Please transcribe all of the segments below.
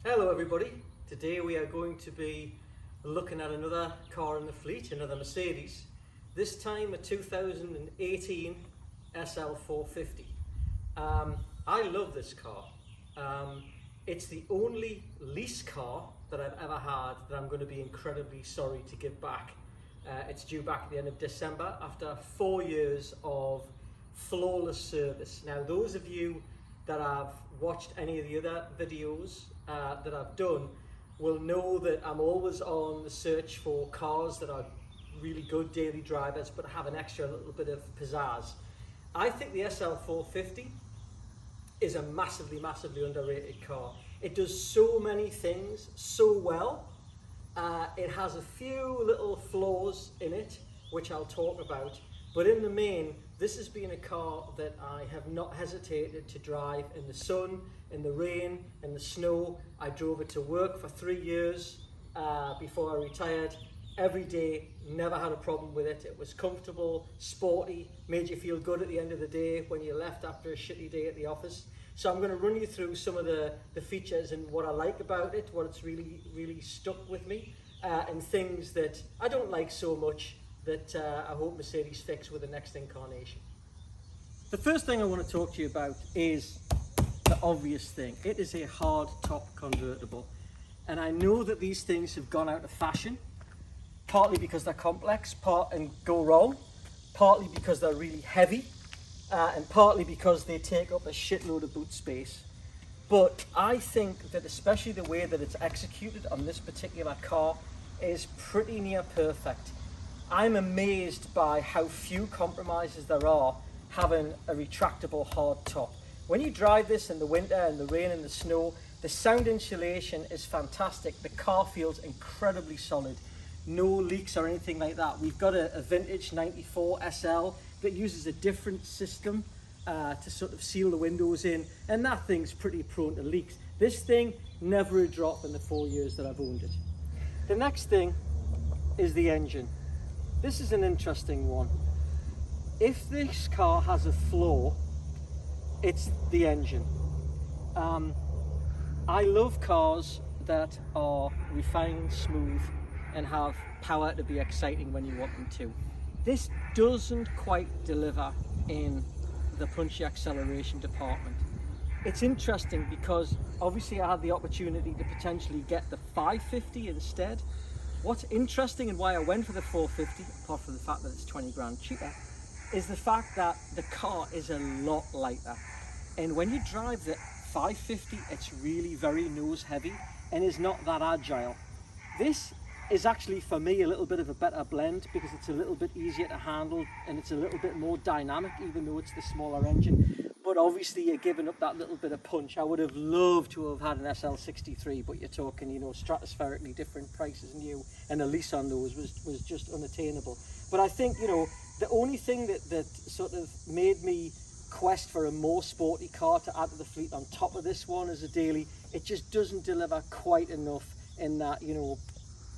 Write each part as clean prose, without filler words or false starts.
Hello everybody, today we are going to be looking at another car in the fleet, another Mercedes, this time a 2018 SL450. I love this car. It's the only lease car that I've ever had that I'm going to be incredibly sorry to give back. It's due back at the end of December after 4 years of flawless service. Now those of you that have watched any of the other videos that I've done will know that I'm always on the search for cars that are really good daily drivers but have an extra little bit of pizzazz. I think the SL450 is a massively underrated car. It does so many things so well. It has a few little flaws in it which I'll talk about, but in the main this has been a car that I have not hesitated to drive in the sun, in the rain, in the snow. I drove it to work for 3 years before I retired. Every day, never had a problem with it. It was comfortable, sporty, made you feel good at the end of the day when you left after a shitty day at the office. So I'm going to run you through some of the features and what I like about it, what it's really stuck with me, and things that I don't like so much that I hope Mercedes fix with the next incarnation. The first thing I want to talk to you about is the obvious thing. It is a hard top convertible, and I know that these things have gone out of fashion, partly because they're complex and go wrong, partly because they're really heavy, and partly because they take up a shitload of boot space. But I think that especially the way that it's executed on this particular car is pretty near perfect. I'm amazed by how few compromises there are having a retractable hard top. When you drive this in the winter and the rain and the snow, the sound insulation is fantastic. The car feels incredibly solid. No leaks or anything like that. We've got a vintage 94 SL that uses a different system to sort of seal the windows in, and that thing's pretty prone to leaks. This thing, never a drop in the 4 years that I've owned it. The next thing is the engine. This is an interesting one. If this car has a flaw, it's the engine. I love cars that are refined, smooth, and have power to be exciting when you want them to. This doesn't quite deliver in the punchy acceleration department. It's interesting because obviously I had the opportunity to potentially get the 550 instead. What's interesting and why I went for the 450, apart from the fact that it's 20 grand cheaper, is the fact that the car is a lot lighter. And when you drive the 550, it's really very nose heavy and is not that agile. This is actually for me a little bit of a better blend because it's a little bit easier to handle and it's a little bit more dynamic, even though it's the smaller engine. But obviously you're giving up that little bit of punch. I would have loved to have had an SL63, but you're talking, stratospherically different prices and a lease on those was just unattainable. But I think, the only thing that sort of made me quest for a more sporty car to add to the fleet on top of this one as a daily, it just doesn't deliver quite enough in that,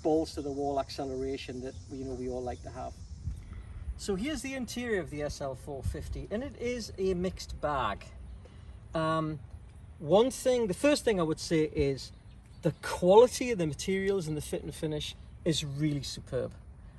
balls to the wall acceleration that we all like to have. So here's the interior of the SL450, and it is a mixed bag. The first thing I would say is the quality of the materials and the fit and finish is really superb.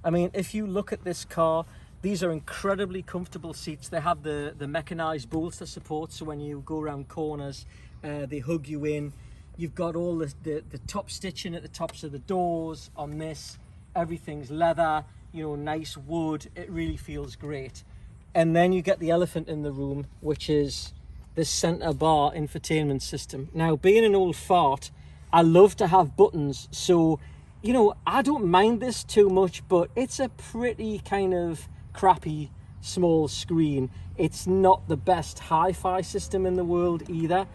I mean, if you look at this car, these are incredibly comfortable seats. They have the mechanized bolster support, so when you go around corners, they hug you in. You've got all the top stitching at the tops of the doors on this. Everything's leather, nice wood. It really feels great. And then you get the elephant in the room, which is this center bar infotainment system. Now, being an old fart, I love to have buttons. So, I don't mind this too much, but it's a pretty kind of crappy small screen. It's not the best hi-fi system in the world either.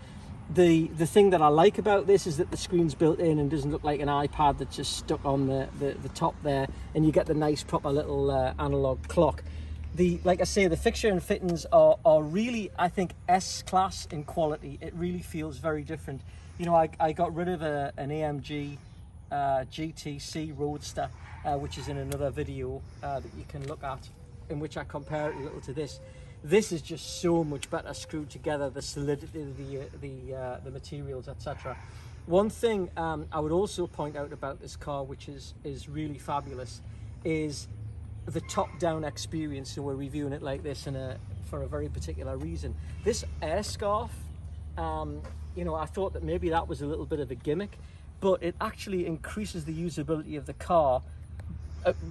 The thing that I like about this is that the screen's built in and doesn't look like an iPad that's just stuck on the top there, and you get the nice proper little analog clock. Like I say, the fixture and fittings are really, I think, S-class in quality. It really feels very different. I got rid of an AMG GTC Roadster, which is in another video that you can look at, in which I compare it a little to this. This is just so much better screwed together, the solidity of the materials, etc. One thing I would also point out about this car, which is really fabulous, is the top-down experience. So we're reviewing it like this for a very particular reason. This air scarf, you know, I thought that maybe that was a little bit of a gimmick, but it actually increases the usability of the car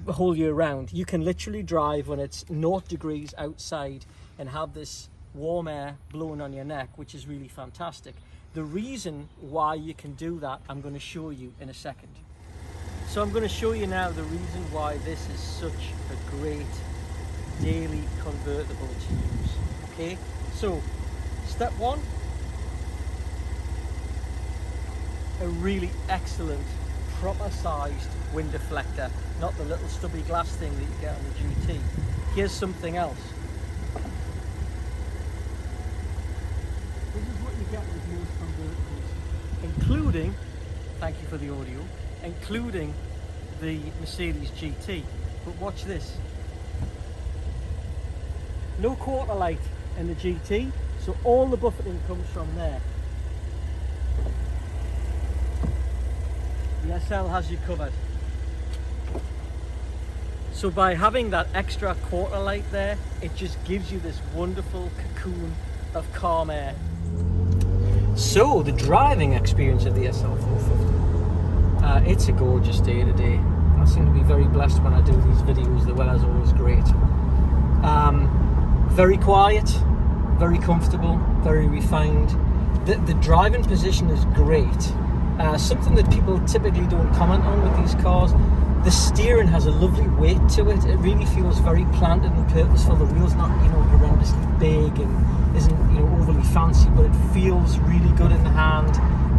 the whole year round. You can literally drive when it's 0 degrees outside and have this warm air blowing on your neck, which is really fantastic. The reason why you can do that, I'm going to show you in a second. So I'm going to show you now the reason why this is such a great daily convertible to use. Okay, so step one, a really excellent proper sized wind deflector, not the little stubby glass thing that you get on the GT. Here's something else. This is what you get with most convertibles, including, thank you for the audio, including the Mercedes GT. But watch this. No quarter light in the GT, so all the buffeting comes from there. The SL has you covered. So by having that extra quarter light there, it just gives you this wonderful cocoon of calm air. So the driving experience of the SL450, it's a gorgeous day today. I seem to be very blessed when I do these videos. The weather's always great. Very quiet, very comfortable, very refined. The driving position is great. Something that people typically don't comment on with these cars. The steering has a lovely weight to it. It really feels very planted and purposeful. The wheel's not, you know, horrendously big and isn't, you know, overly fancy, but it feels really good in the hand.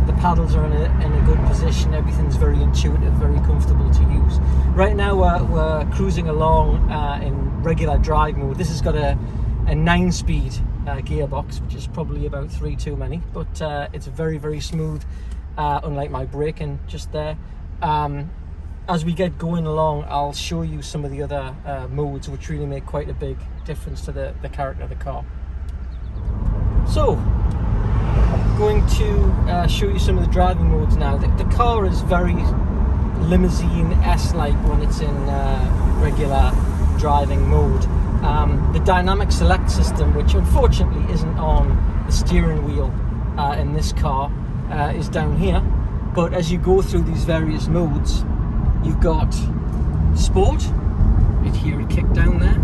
The paddles are in a good position. Everything's very intuitive, very comfortable to use. Right now we're cruising along in regular drive mode. This has got a 9-speed gearbox, which is probably about 3 too many, but it's very, very smooth, unlike my braking just there. As we get going along, I'll show you some of the other modes, which really make quite a big difference to the character of the car. So, going to show you some of the driving modes now. The car is very limousine-esque when it's in regular driving mode. The dynamic select system, which unfortunately isn't on the steering wheel in this car, is down here. But as you go through these various modes, you've got Sport, it here it kicked down there.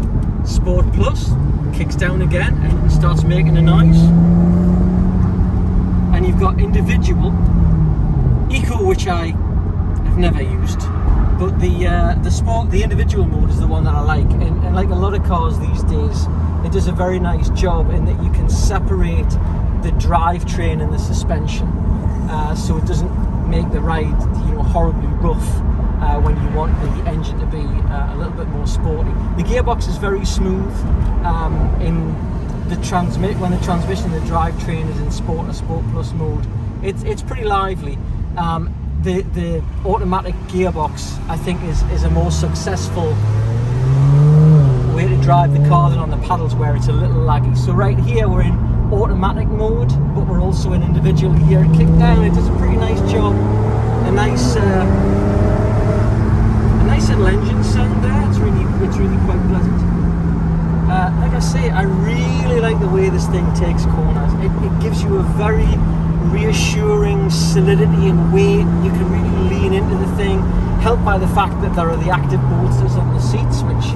Sport Plus, kicks down again and starts making a noise. And you've got Individual, Eco, which I have never used. But the Sport, the individual mode is the one that I like. And like a lot of cars these days, it does a very nice job in that you can separate the drivetrain and the suspension. So it doesn't make the ride, you know, horribly rough when you want the engine to be a little bit more sporty. The gearbox is very smooth in the when the transmission, the drivetrain is in Sport or Sport Plus mode. It's pretty lively. The automatic gearbox, I think, is a more successful way to drive the car than on the paddles, where it's a little laggy. So right here we're in automatic mode, but we're also in individual here. Kick down, it does a pretty nice job. A nice little engine sound there. It's really quite pleasant. Like I say, I really like the way this thing takes corners. It gives you a very reassuring solidity and weight. You can really lean into the thing, helped by the fact that there are the active bolsters on the seats, which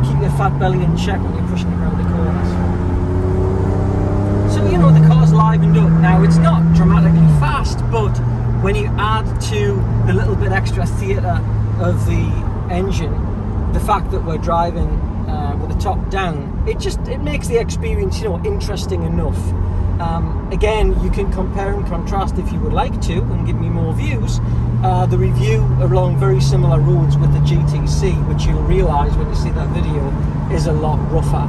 keep your fat belly in check when you're pushing it around the corners. So, you know, the car's livened up. Now, it's not dramatically fast, but when you add to the little bit extra theatre of the engine, the fact that we're driving with the top down, it makes the experience, you know, interesting enough. Again, you can compare and contrast if you would like to and give me more views. The review along very similar roads with the GTC, which you'll realise when you see that video, is a lot rougher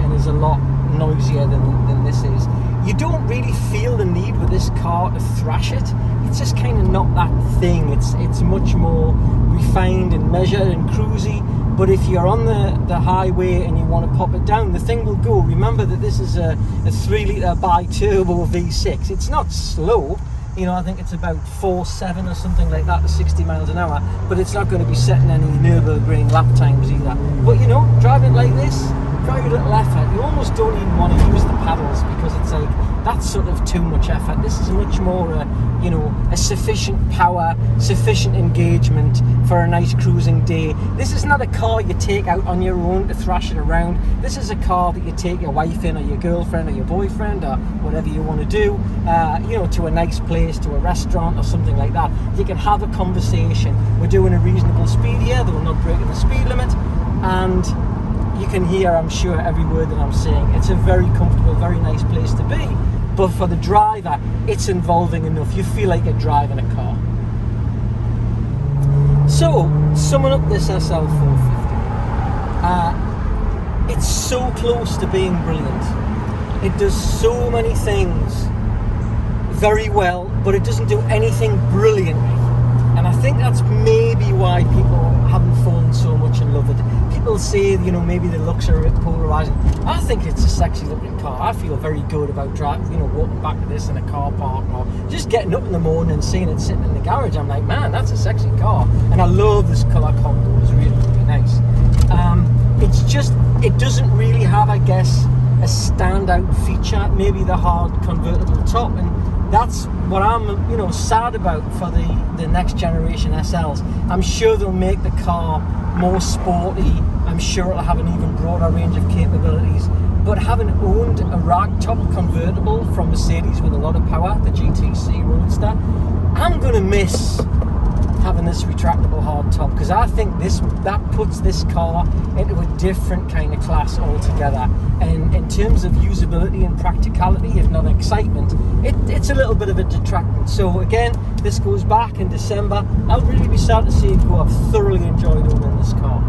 and is a lot noisier than this is. You don't really feel the need with this car to thrash it. It's just kind of not that thing. It's much more refined and measured and cruisy. But if you're on the highway and you want to pop it down, the thing will go. Remember that this is a 3 litre bi-turbo V6. It's not slow, You know, I think it's about 4.7 or something like that to 60 miles an hour, but it's not going to be setting any Nürburgring lap times either. But you know, driving like this, very little effort. You almost don't even want to use the paddles because it's like, that's sort of too much effort. This is much more, you know, a sufficient power, sufficient engagement for a nice cruising day. This is not a car you take out on your own to thrash it around. This is a car that you take your wife in, or your girlfriend, or your boyfriend, or whatever you want to do, you know, to a nice place, to a restaurant or something like that. You can have a conversation. We're doing a reasonable speed here, though we're not breaking the speed limit, and you can hear, I'm sure, every word that I'm saying. It's a very comfortable, very nice place to be. But for the driver, it's involving enough. You feel like you're driving a car. So, summing up this SL450. It's so close to being brilliant. It does so many things very well, but it doesn't do anything brilliantly. And I think that's maybe why people haven't fallen so much in love with it. People say, you know, maybe the looks are a bit polarizing. I think it's a sexy looking car. I feel very good about driving, you know, walking back to this in a car park, or just getting up in the morning and seeing it sitting in the garage. I'm like, man, that's a sexy car. And I love this colour combo. It's really, really nice. It's just, it doesn't really have, I guess, a standout feature. Maybe the hard convertible top, and that's what I'm, you know, sad about for the next generation SLs. I'm sure they'll make the car more sporty. I'm sure it'll have an even broader range of capabilities. But having owned a ragtop convertible from Mercedes with a lot of power, the GTC Roadster, I'm gonna miss having this retractable hardtop, because I think that puts this car into a different kind of class altogether. And in terms of usability and practicality, if not excitement, it's a little bit of a detractant. So again, this goes back in December. I'll really be sad to see it go. I've thoroughly enjoyed owning this car.